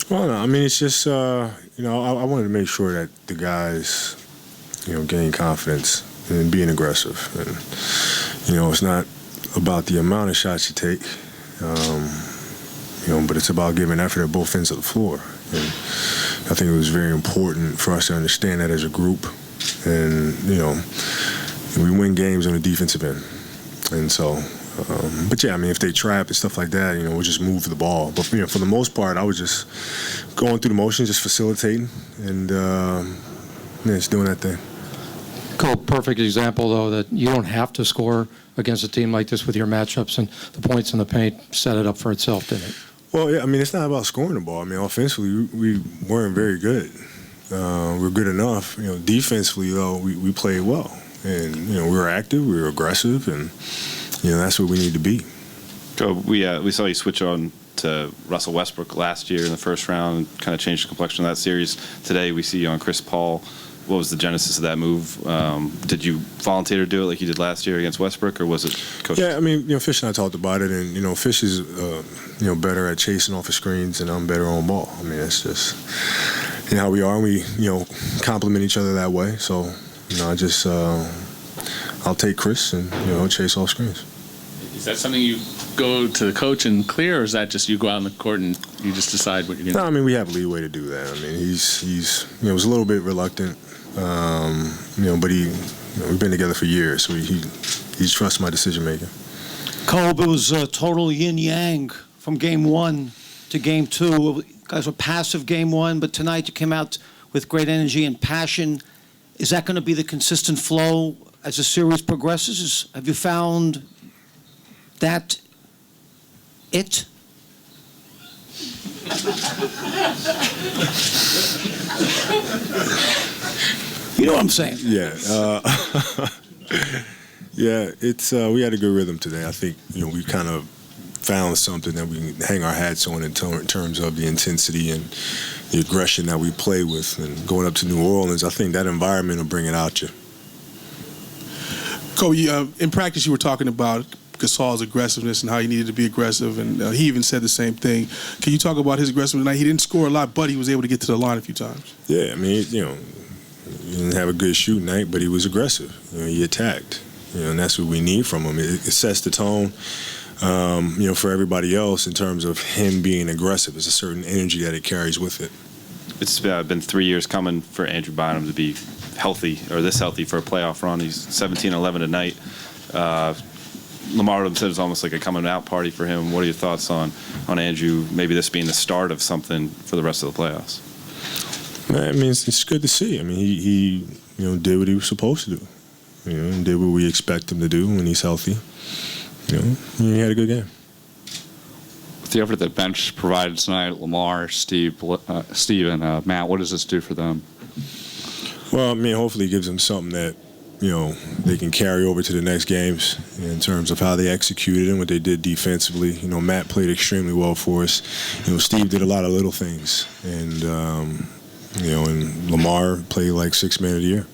Well, no, I mean, it's just, I wanted to make sure that the guys, gain confidence in being aggressive. And, it's not about the amount of shots you take, but it's about giving effort at both ends of the floor. And I think it was very important for us to understand that as a group. And, we win games on the defensive end. And so, but yeah, I mean, if they trap and stuff like that, we'll just move the ball. But, for the most part, I was just going through the motions, just facilitating, and just doing that thing. Cole, perfect example, though, that you don't have to score against a team like this with your matchups, and the points in the paint set it up for itself, didn't it? Well, yeah, I mean, it's not about scoring the ball. I mean, offensively, we weren't very good. We're good enough. Defensively, though, we played well. And, we were active, we were aggressive, and, that's what we need to be. Joe, we saw you switch on to Russell Westbrook last year in the first round, kind of changed the complexion of that series. Today we see you on Chris Paul. What was the genesis of that move? Did you volunteer to do it like you did last year against Westbrook, or was it coach? Yeah, I mean, Fish and I talked about it, and, Fish is, better at chasing off of screens, and I'm better on ball. I mean, it's just how we are, and we, complement each other that way. So, I'll take Chris and, chase off screens. Is that something you go to the coach and clear, or is that just you go out on the court and you just decide what you're going to do? No, I mean, we have leeway to do that. I mean, he's was a little bit reluctant, but we've been together for years, so he trusts my decision making. Kobe, it was total yin-yang from game one to game two. You guys were passive game one, but tonight you came out with great energy and passion. Is that going to be the consistent flow as the series progresses? Have you found that it? You know what I'm saying? Yeah. Yeah, it's we had a good rhythm today. I think we kind of found something that we can hang our hats on in terms of the intensity and the aggression that we play with. And going up to New Orleans, I think that environment will bring it out you. Kobe, in practice you were talking about Gasol's aggressiveness and how he needed to be aggressive, and he even said the same thing. Can you talk about his aggressiveness tonight? He didn't score a lot, but he was able to get to the line a few times. Yeah, I mean, he didn't have a good shooting night, but he was aggressive. He attacked, and that's what we need from him. It sets the tone, for everybody else in terms of him being aggressive. There's a certain energy that it carries with it. It's been 3 years coming for Andrew Bynum to be healthy, or this healthy, for a playoff run. He's 17-11 tonight. Lamar said it's almost like a coming out party for him. What are your thoughts on Andrew, maybe this being the start of something for the rest of the playoffs? I mean, it's good to see. I mean, he did what he was supposed to do. Did what we expect him to do when he's healthy. He had a good game. With the effort that bench provided tonight, Lamar, Steve, and Matt, what does this do for them? Well, I mean, hopefully it gives them something that, they can carry over to the next games in terms of how they executed and what they did defensively. Matt played extremely well for us. Steve did a lot of little things. And, and Lamar played like sixth man of the year.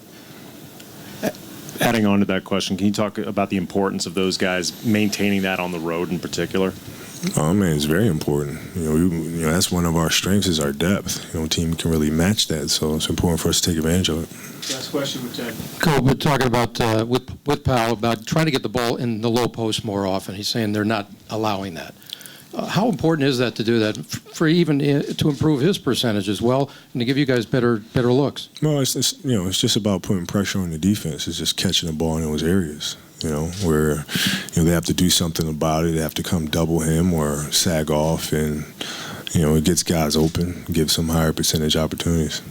Adding on to that question, can you talk about the importance of those guys maintaining that on the road in particular? Oh man, it's very important. That's one of our strengths is our depth. Team can really match that, so it's important for us to take advantage of it. Last question with Ted. Cole, we're talking about with Powell about trying to get the ball in the low post more often. He's saying they're not allowing that. How important is that to do that for even to improve his percentage as well and to give you guys better looks? Well, it's just about putting pressure on the defense. It's just catching the ball in those areas. Where they have to do something about it. They have to come double him or sag off, and it gets guys open, gives them higher percentage opportunities.